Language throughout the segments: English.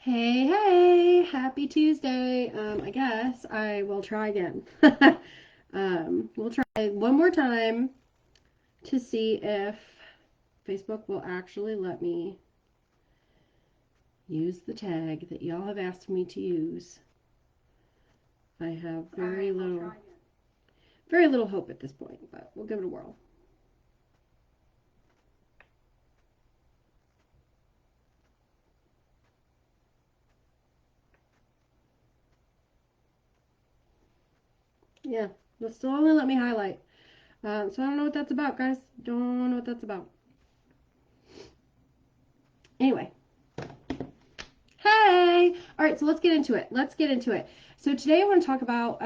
Hey, hey, happy Tuesday. I guess I will try again. We'll try one more time to see if Facebook will actually let me use the tag that y'all have asked me to use. I have very little hope at this point, but we'll give it a whirl. Yeah, they'll still only let me highlight. So I don't know what that's about, guys. Don't know what that's about. Anyway, hey! All right, so let's get into it. So today I want to talk about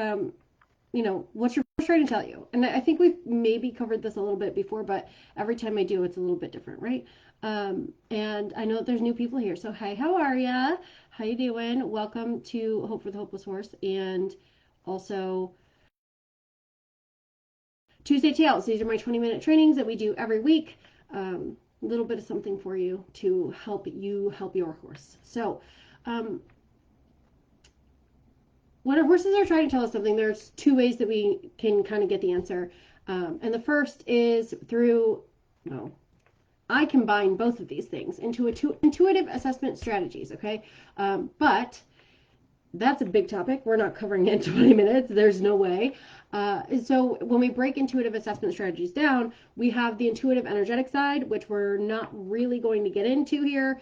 what's your horse trying to tell you? And I think we've maybe covered this a little bit before, but every time I do, it's a little bit different, right? And I know that there's new people here. So, hey, how are ya? How you doing? Welcome to Hope for the Hopeless Horse and also Tuesday Tales. These are my 20-minute trainings that we do every week. A little bit of something for you to help you help your horse. So, um, when our horses are trying to tell us something, there's two ways that we can kind of get the answer. And the first is through, well, I combine both of these things into intuitive assessment strategies, okay? But that's a big topic. We're not covering it in 20 minutes. There's no way. So when we break intuitive assessment strategies down, we have the intuitive energetic side, which we're not really going to get into here.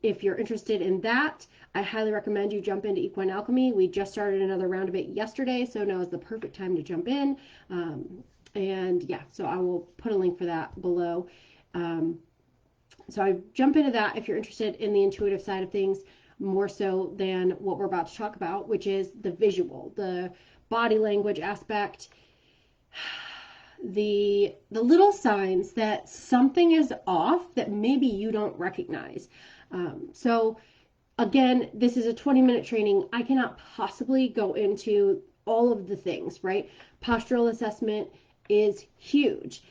If you're interested in that, I highly recommend you jump into Equine Alchemy. We just started another round of it yesterday, so now is the perfect time to jump in. And yeah, so I will put a link for that below. So I jump into that if you're interested in the intuitive side of things more so than what we're about to talk about, which is the visual, the body language aspect, the little signs that something is off that maybe you don't recognize. So again, this is a 20-minute training. I cannot possibly go into all of the things, right? Postural assessment is huge.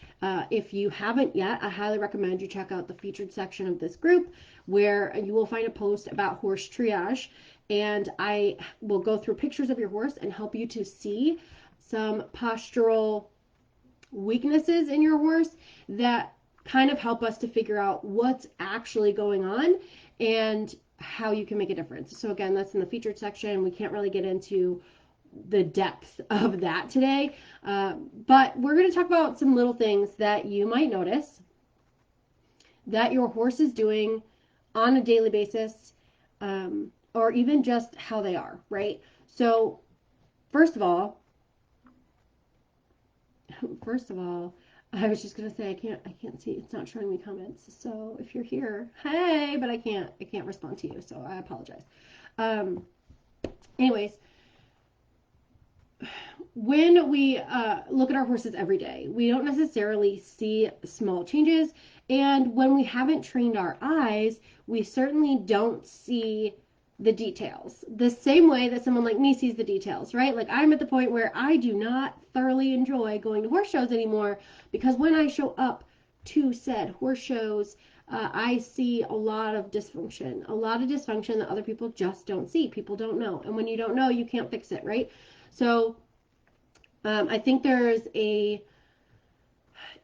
If you haven't yet, I highly recommend you check out the featured section of this group where you will find a post about horse triage. And I will go through pictures of your horse and help you to see some postural weaknesses in your horse that kind of help us to figure out what's actually going on and how you can make a difference. So again, that's in the featured section. We can't really get into the depth of that today, but we're going to talk about some little things that you might notice that your horse is doing on a daily basis, or even just how they are, right? So first of all, I was just gonna say I can't see. It's not showing me comments. So if you're here, hey, but I can't respond to you. So I apologize. Um, anyways, when we look at our horses every day, we don't necessarily see small changes, and when we haven't trained our eyes, we certainly don't see the details the same way that someone like me sees the details, right? Like I'm at the point where I do not thoroughly enjoy going to horse shows anymore because when I show up to said horse shows, I see a lot of dysfunction that other people just don't see. People don't know, and when you don't know, you can't fix it, right? So I think there's a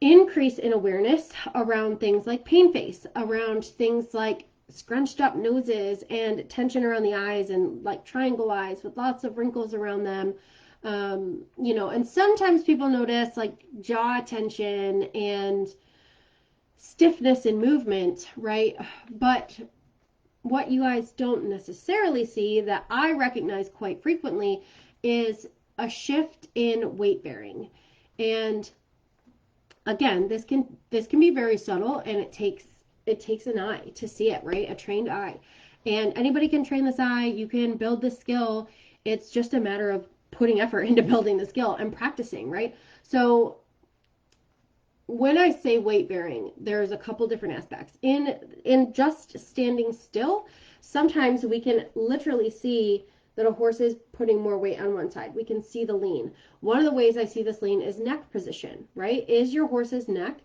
increase in awareness around things like pain face, around things like scrunched up noses and tension around the eyes and like triangle eyes with lots of wrinkles around them. And sometimes people notice like jaw tension and stiffness in movement, right? But what you guys don't necessarily see that I recognize quite frequently is a shift in weight bearing. And again, this can be very subtle, and it takes an eye to see it, right? A trained eye. And anybody can train this eye. You can build this skill. It's just a matter of putting effort into building the skill and practicing, right? So when I say weight bearing, there's a couple different aspects. In just standing still, sometimes we can literally see that a horse is putting more weight on one side. We can see the lean. One of the ways I see this lean is neck position, right? Is your horse's neck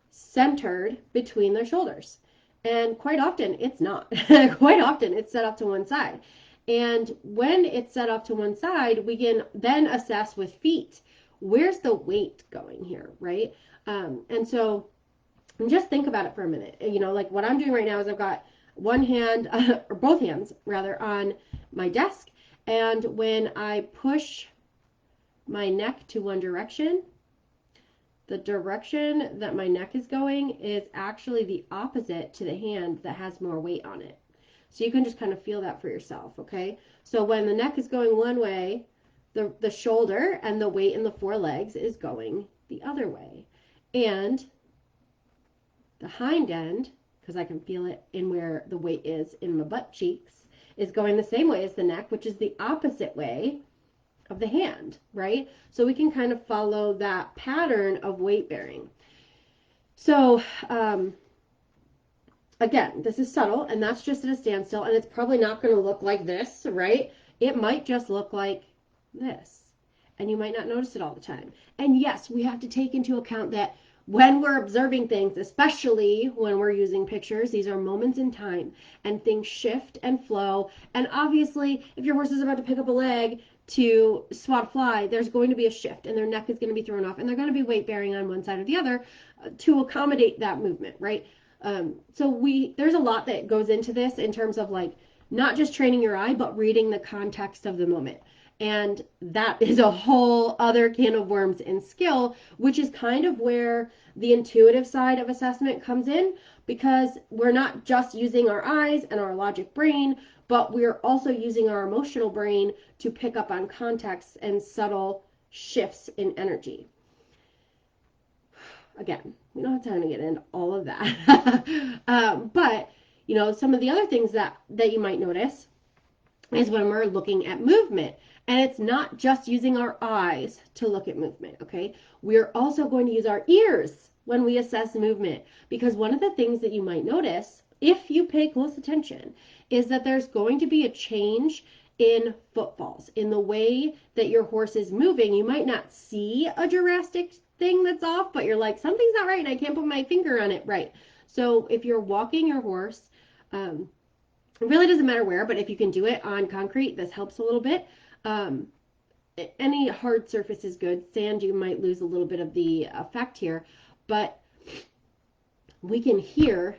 centered between their shoulders? And quite often it's not. Quite often it's set off to one side. And when it's set off to one side, we can then assess with feet, where's the weight going here, right? And so just think about it for a minute. You know, like what I'm doing right now is I've got one hand, or both hands rather, on my desk. And when I push my neck to one direction, the direction that my neck is going is actually the opposite to the hand that has more weight on it. So you can just kind of feel that for yourself, okay? So when the neck is going one way, the shoulder and the weight in the forelegs is going the other way. And the hind end, because I can feel it in where the weight is in my butt cheeks, is going the same way as the neck, which is the opposite way of the hand, right? So we can kind of follow that pattern of weight bearing. So, again, this is subtle, and that's just at a standstill, and it's probably not going to look like this, right? It might just look like this, and you might not notice it all the time. And yes, we have to take into account that when we're observing things, especially when we're using pictures, these are moments in time, and things shift and flow. And obviously, if your horse is about to pick up a leg to swat a fly, there's going to be a shift, and their neck is going to be thrown off, and they're going to be weight bearing on one side or the other to accommodate that movement, right? So there's a lot that goes into this in terms of like not just training your eye, but reading the context of the moment. And that is a whole other can of worms in skill, which is kind of where the intuitive side of assessment comes in, because we're not just using our eyes and our logic brain, but we're also using our emotional brain to pick up on context and subtle shifts in energy. Again, we don't have time to get into all of that. But, you know, some of the other things that you might notice is when we're looking at movement. And it's not just using our eyes to look at movement, okay? We're also going to use our ears when we assess movement. Because one of the things that you might notice, if you pay close attention, is that there's going to be a change in footfalls, in the way that your horse is moving. You might not see a drastic thing that's off, but you're like, something's not right and I can't put my finger on it right. So if you're walking your horse, it really doesn't matter where, but if you can do it on concrete, this helps a little bit. Any hard surface is good. Sand, you might lose a little bit of the effect here, but we can hear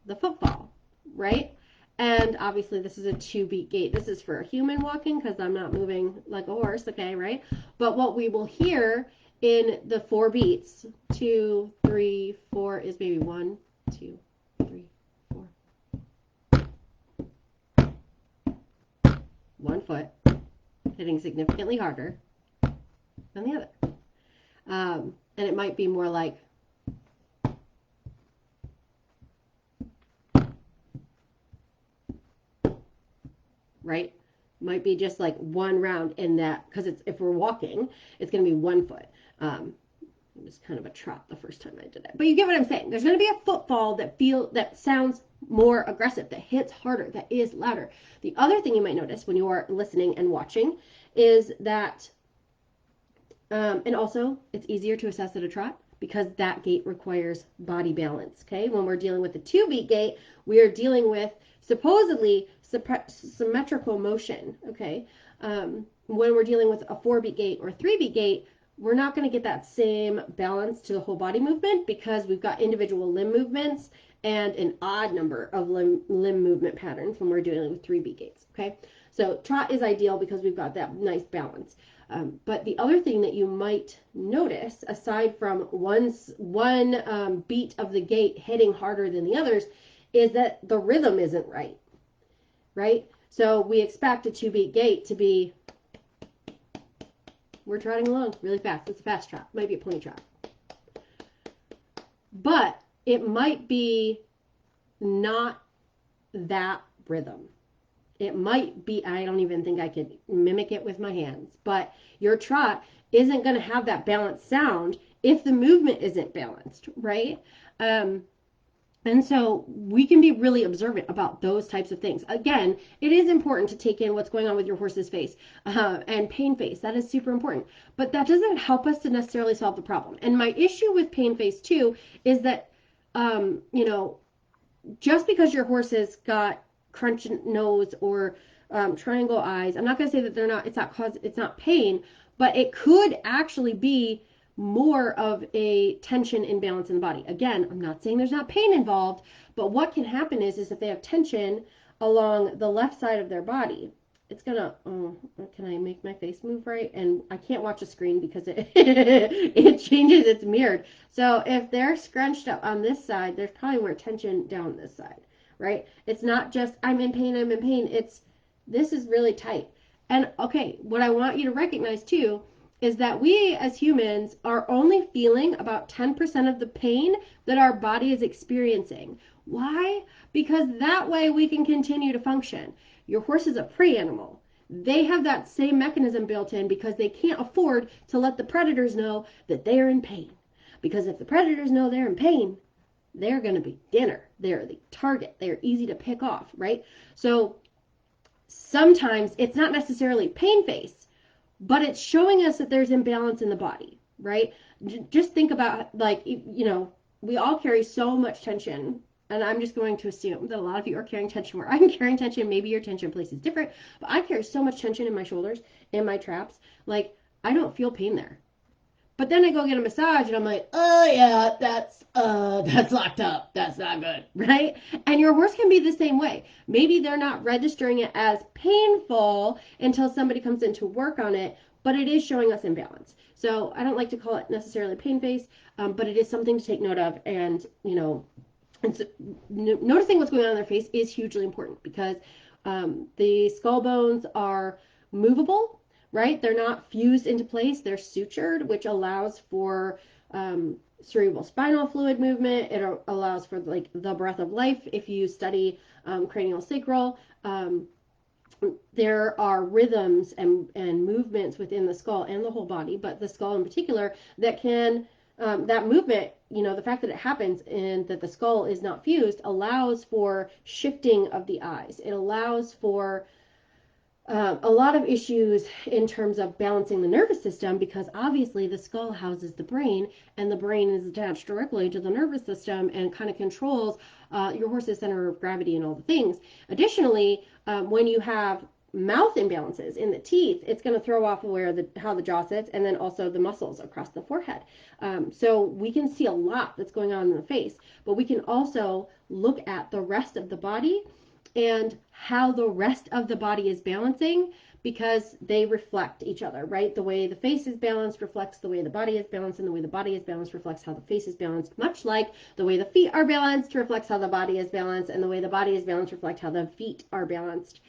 the footfall, right? And obviously this is a 2-beat gait. This is for a human walking because I'm not moving like a horse, okay, right? But what we will hear in the 4 beats, 2, 3, 4, is maybe 1, 2, 3, 4. One foot hitting significantly harder than the other. And it might be more like right? Might be just like one round in that, because it's, if we're walking, it's going to be 1 foot. It was kind of a trot the first time I did it, but you get what I'm saying. There's going to be a footfall that sounds more aggressive, that hits harder, that is louder. The other thing you might notice when you are listening and watching is that, and also it's easier to assess at a trot because that gait requires body balance. Okay, when we're dealing with the 2-beat gait, we are dealing with supposedly symmetrical motion. Okay, when we're dealing with a 4-beat gait or 3-beat gait, we're not going to get that same balance to the whole body movement because we've got individual limb movements and an odd number of limb movement patterns when we're dealing with 3-beat gaits. Okay, so trot is ideal because we've got that nice balance. But the other thing that you might notice, aside from one beat of the gait hitting harder than the others, is that the rhythm isn't right, right? So we expect a 2-beat gait to be, we're trotting along really fast. It's a fast trot. Might be a pony trot. But it might be not that rhythm. It might be, I don't even think I could mimic it with my hands, but your trot isn't going to have that balanced sound if the movement isn't balanced, right? And so we can be really observant about those types of things. Again, it is important to take in what's going on with your horse's face and pain face. That is super important. But that doesn't help us to necessarily solve the problem. And my issue with pain face too is that, you know, just because your horse has got crunch nose or triangle eyes, I'm not going to say that it's not pain, but it could actually be more of a tension imbalance in the body. Again, I'm not saying there's not pain involved, but what can happen is if they have tension along the left side of their body, it's gonna, oh, can I make my face move right? And I can't watch a screen because it changes, it's mirrored. So if they're scrunched up on this side, there's probably more tension down this side, right? It's not just, I'm in pain, it's, this is really tight. And okay, what I want you to recognize too is that we as humans are only feeling about 10% of the pain that our body is experiencing. Why? Because that way we can continue to function. Your horse is a prey animal. They have that same mechanism built in because they can't afford to let the predators know that they're in pain. Because if the predators know they're in pain, they're going to be dinner. They're the target. They're easy to pick off, right? So sometimes it's not necessarily pain face, but it's showing us that there's imbalance in the body, right? Just think about, like, we all carry so much tension. And I'm just going to assume that a lot of you are carrying tension where I'm carrying tension. Maybe your tension place is different, but I carry so much tension in my shoulders, in my traps. Like, I don't feel pain there. But then I go get a massage and I'm like, oh yeah, that's locked up. That's not good, right? And your horse can be the same way. Maybe they're not registering it as painful until somebody comes in to work on it, but it is showing us imbalance. So I don't like to call it necessarily pain face, but it is something to take note of. And, and so, noticing what's going on in their face is hugely important because the skull bones are movable, right? They're not fused into place. They're sutured, which allows for cerebral spinal fluid movement. It allows for like the breath of life. If you study cranial sacral, there are rhythms and movements within the skull and the whole body, but the skull in particular that can that movement, the fact that it happens and that the skull is not fused allows for shifting of the eyes. It allows for a lot of issues in terms of balancing the nervous system because obviously the skull houses the brain and the brain is attached directly to the nervous system and kind of controls your horse's center of gravity and all the things. Additionally, when you have mouth imbalances in the teeth, it's going to throw off how the jaw sits and then also the muscles across the forehead. So we can see a lot that's going on in the face, but we can also look at the rest of the body and how the rest of the body is balancing because they reflect each other, right? The way the face is balanced reflects the way the body is balanced, and the way the body is balanced reflects how the face is balanced, much like the way the feet are balanced reflects how the body is balanced, and the way the body is balanced reflects how the feet are balanced.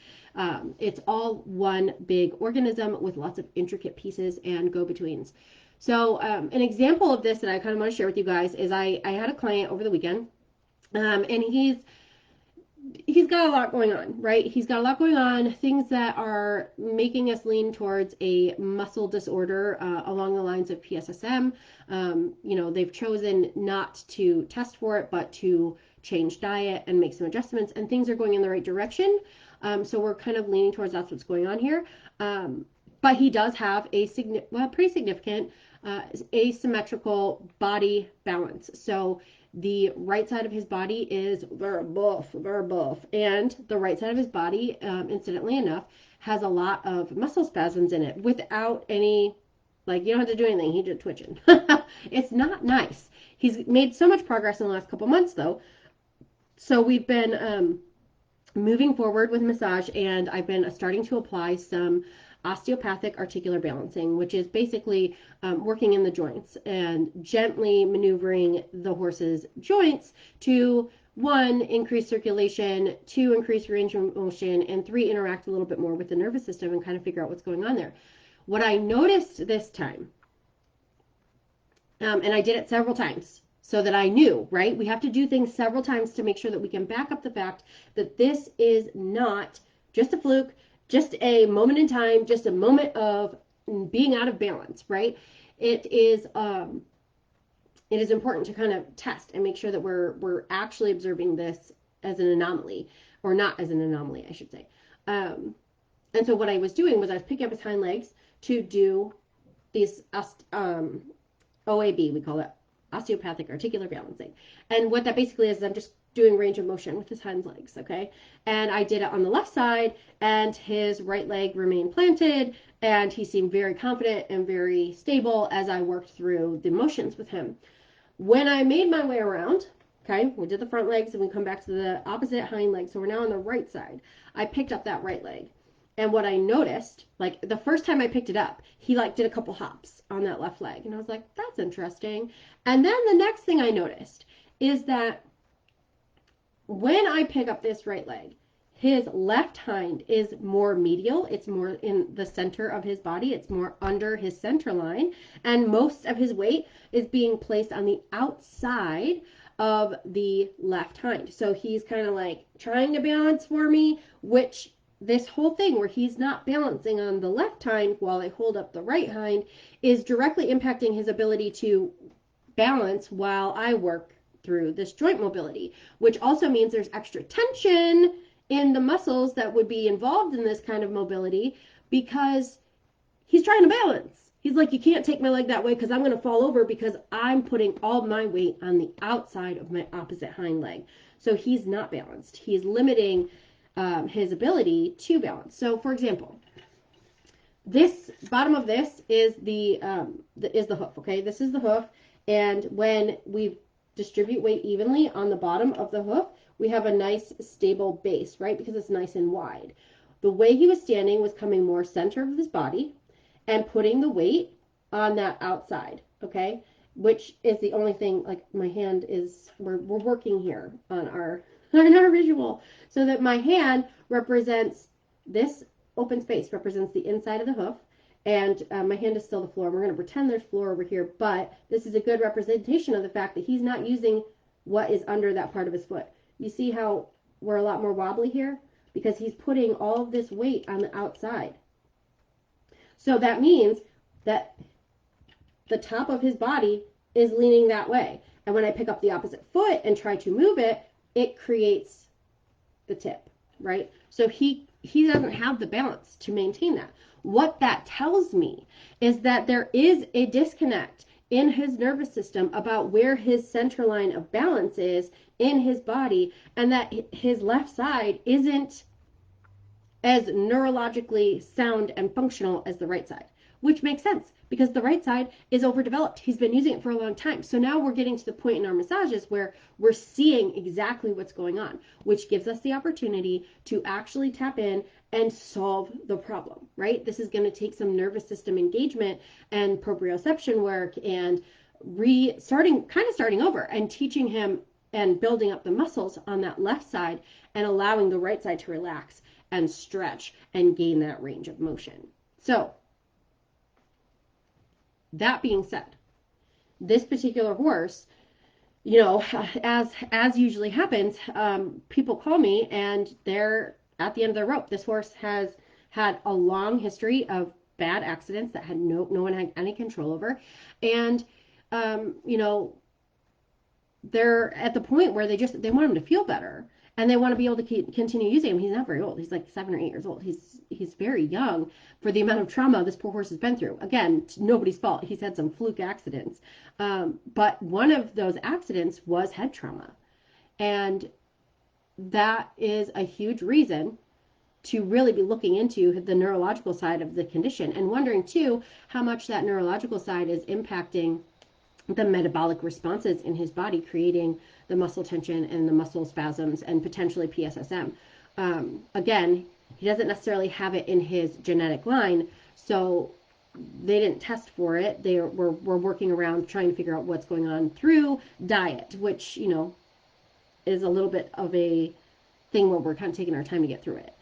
It's all one big organism with lots of intricate pieces and go-betweens. So an example of this that I kind of want to share with you guys is I had a client over the weekend, and he's got a lot going on, right? He's got a lot going on, things that are making us lean towards a muscle disorder along the lines of PSSM. They've chosen not to test for it, but to change diet and make some adjustments, and things are going in the right direction. So we're kind of leaning towards that's what's going on here. But he does have a pretty significant asymmetrical body balance. So the right side of his body is very buff, and the right side of his body, incidentally enough, has a lot of muscle spasms in it without any, like, you don't have to do anything, he's just twitching. It's not nice. He's made so much progress in the last couple months, though. So we've been moving forward with massage, and I've been starting to apply some osteopathic articular balancing, which is basically working in the joints and gently maneuvering the horse's joints to, 1, increase circulation, 2, increase range of motion, and 3, interact a little bit more with the nervous system and kind of figure out what's going on there. What I noticed this time, and I did it several times so that I knew, right? We have to do things several times to make sure that we can back up the fact that this is not just a fluke, just a moment in time, just a moment of being out of balance, right? It is important to kind of test and make sure that we're actually observing this as an anomaly, or not as an anomaly, I should say. And so what I was doing was I was picking up his hind legs to do these OAB, we call it osteopathic articular balancing. And what that basically is I'm just doing range of motion with his hind legs, okay? And I did it on the left side, and his right leg remained planted, and he seemed very confident and very stable as I worked through the motions with him. When I made my way around, okay, we did the front legs and we come back to the opposite hind leg, so we're now on the right side. I picked up that right leg. And what I noticed, like the first time I picked it up, he like did a couple hops on that left leg. And I was like, that's interesting. And then the next thing I noticed is that when I pick up this right leg, his left hind is more medial. It's more in the center of his body. It's more under his center line. And most of his weight is being placed on the outside of the left hind. So he's kind of like trying to balance for me, which this whole thing where he's not balancing on the left hind while I hold up the right hind is directly impacting his ability to balance while I work through this joint mobility, which also means there's extra tension in the muscles that would be involved in this kind of mobility because he's trying to balance. He's like, you can't take my leg that way because I'm going to fall over because I'm putting all my weight on the outside of my opposite hind leg. So he's not balanced. He's limiting his ability to balance. So, for example, this bottom of this is the hoof. Okay, this is the hoof, and when we distribute weight evenly on the bottom of the hoof, we have a nice stable base, right? Because it's nice and wide. The way he was standing was coming more center of his body and putting the weight on that outside, okay? Which is the only thing, like my hand is, we're working here on our visual, so that my hand represents this open space, represents the inside of the hoof, and my hand is still the floor. We're going to pretend there's floor over here, but this is a good representation of the fact that he's not using what is under that part of his foot. You see how we're a lot more wobbly here? Because he's putting all of this weight on the outside. So that means that the top of his body is leaning that way. And when I pick up the opposite foot and try to move it, it creates the tip, right? So he doesn't have the balance to maintain that. What that tells me is that there is a disconnect in his nervous system about where his center line of balance is in his body, and that his left side isn't as neurologically sound and functional as the right side, which makes sense because the right side is overdeveloped. He's been using it for a long time. So now we're getting to the point in our massages where we're seeing exactly what's going on, which gives us the opportunity to actually tap in and solve the problem, right? This is going to take some nervous system engagement and proprioception work and starting over and teaching him and building up the muscles on that left side and allowing the right side to relax and stretch and gain that range of motion. So, that being said, this particular horse, you know, as usually happens, people call me and they're at the end of their rope. This horse has had a long history of bad accidents that had no one had any control over, and you know, they're at the point where they want him to feel better. And they want to be able to continue using him. He's not very old. He's like 7 or 8 years old. He's very young for the amount of trauma this poor horse has been through. Again, it's nobody's fault. He's had some fluke accidents. But one of those accidents was head trauma. And that is a huge reason to really be looking into the neurological side of the condition and wondering, too, how much that neurological side is impacting the metabolic responses in his body, creating the muscle tension and the muscle spasms and potentially PSSM. Again, he doesn't necessarily have it in his genetic line, so they didn't test for it. We're working around trying to figure out what's going on through diet, which, you know, is a little bit of a thing where we're kind of taking our time to get through it.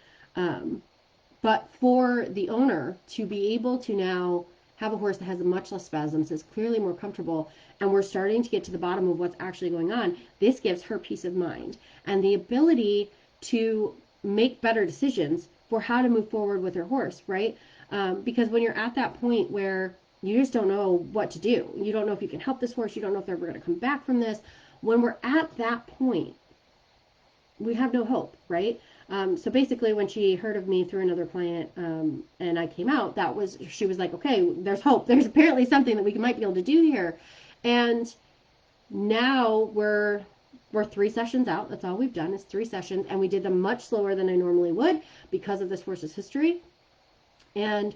But for the owner to be able to now have a horse that has much less spasms, is clearly more comfortable, and we're starting to get to the bottom of what's actually going on, this gives her peace of mind and the ability to make better decisions for how to move forward with her horse, right? Because when you're at that point where you just don't know what to do, you don't know if you can help this horse, you don't know if they're ever going to come back from this. When we're at that point, we have no hope, right? So basically when she heard of me through another client, and I came out, she was like, okay, there's hope. There's apparently something that we might be able to do here. And now we're We're 3 sessions out. That's all we've done is 3 sessions. And we did them much slower than I normally would because of this horse's history. And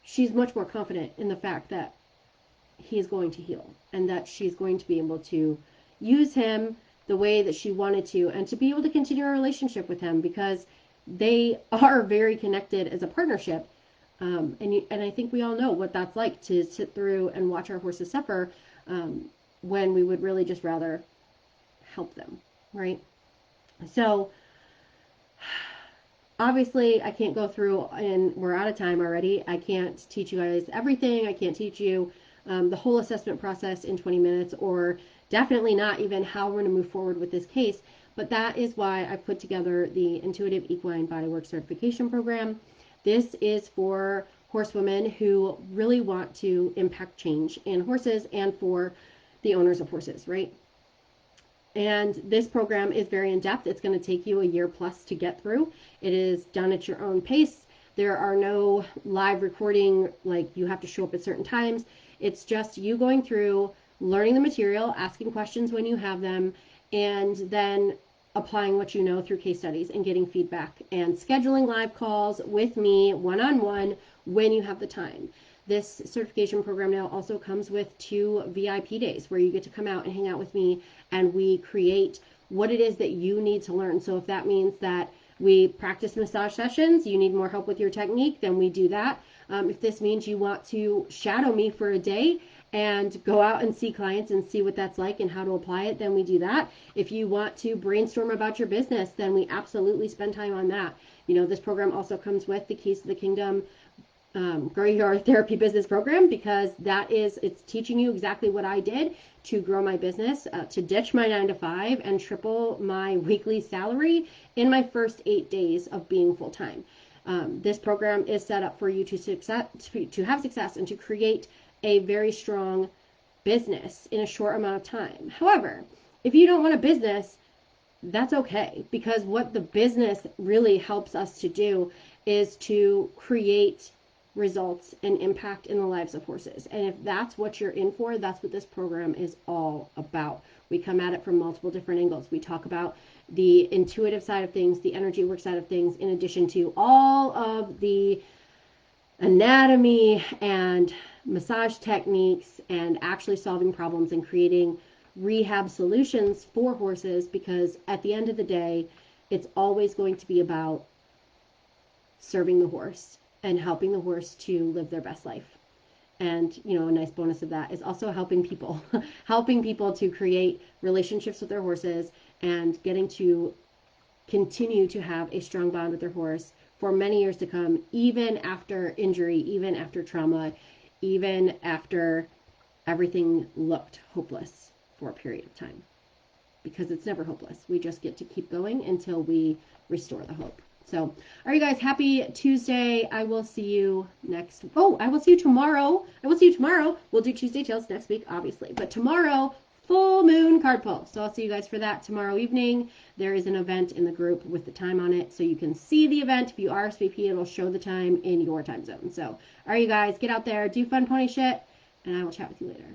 she's much more confident in the fact that he is going to heal and that she's going to be able to use him the way that she wanted to and to be able to continue a relationship with him because they are very connected as a partnership. And I think we all know what that's like to sit through and watch our horses suffer when we would really just rather help them, right? So obviously I can't go through, and we're out of time already. I can't teach you guys everything. I can't teach you the whole assessment process in 20 minutes, or definitely not even how we're going to move forward with this case. But that is why I put together the Intuitive Equine Bodywork Certification Program. This is for horsewomen who really want to impact change in horses and for the owners of horses, right? And this program is very in-depth. It's going to take you a year plus to get through. It is done at your own pace. There are no live recording, like you have to show up at certain times. It's just you going through, learning the material, asking questions when you have them, and then applying what you know through case studies and getting feedback and scheduling live calls with me one-on-one when you have the time. This certification program now also comes with 2 VIP days where you get to come out and hang out with me, and we create what it is that you need to learn. So if that means that we practice massage sessions, you need more help with your technique, then we do that. If this means you want to shadow me for a day and go out and see clients and see what that's like and how to apply it, then we do that. If you want to brainstorm about your business, then we absolutely spend time on that. You know, this program also comes with the Keys to the Kingdom Grow Your Therapy Business program, because it's teaching you exactly what I did to grow my business, to ditch my 9-to-5 and triple my weekly salary in my first 8 days of being full-time. This program is set up for you to have success and to create a very strong business in a short amount of time. However, if you don't want a business, that's okay, because what the business really helps us to do is to create results and impact in the lives of horses. And if that's what you're in for, that's what this program is all about. We come at it from multiple different angles. We talk about the intuitive side of things, the energy work side of things, in addition to all of the anatomy and massage techniques and actually solving problems and creating rehab solutions for horses, because at the end of the day, it's always going to be about serving the horse and helping the horse to live their best life. And, you know, a nice bonus of that is also helping people, helping people to create relationships with their horses and getting to continue to have a strong bond with their horse for many years to come, even after injury, even after trauma, even after everything looked hopeless for a period of time. Because it's never hopeless. We just get to keep going until we restore the hope. So, all right, guys, happy Tuesday. I will see you I will see you tomorrow. We'll do Tuesday Tales next week, obviously. But tomorrow, full moon card pull. So I'll see you guys for that tomorrow evening. There is an event in the group with the time on it, so you can see the event. If you RSVP, it'll show the time in your time zone. So, all right, you guys, get out there, do fun pony shit, and I will chat with you later.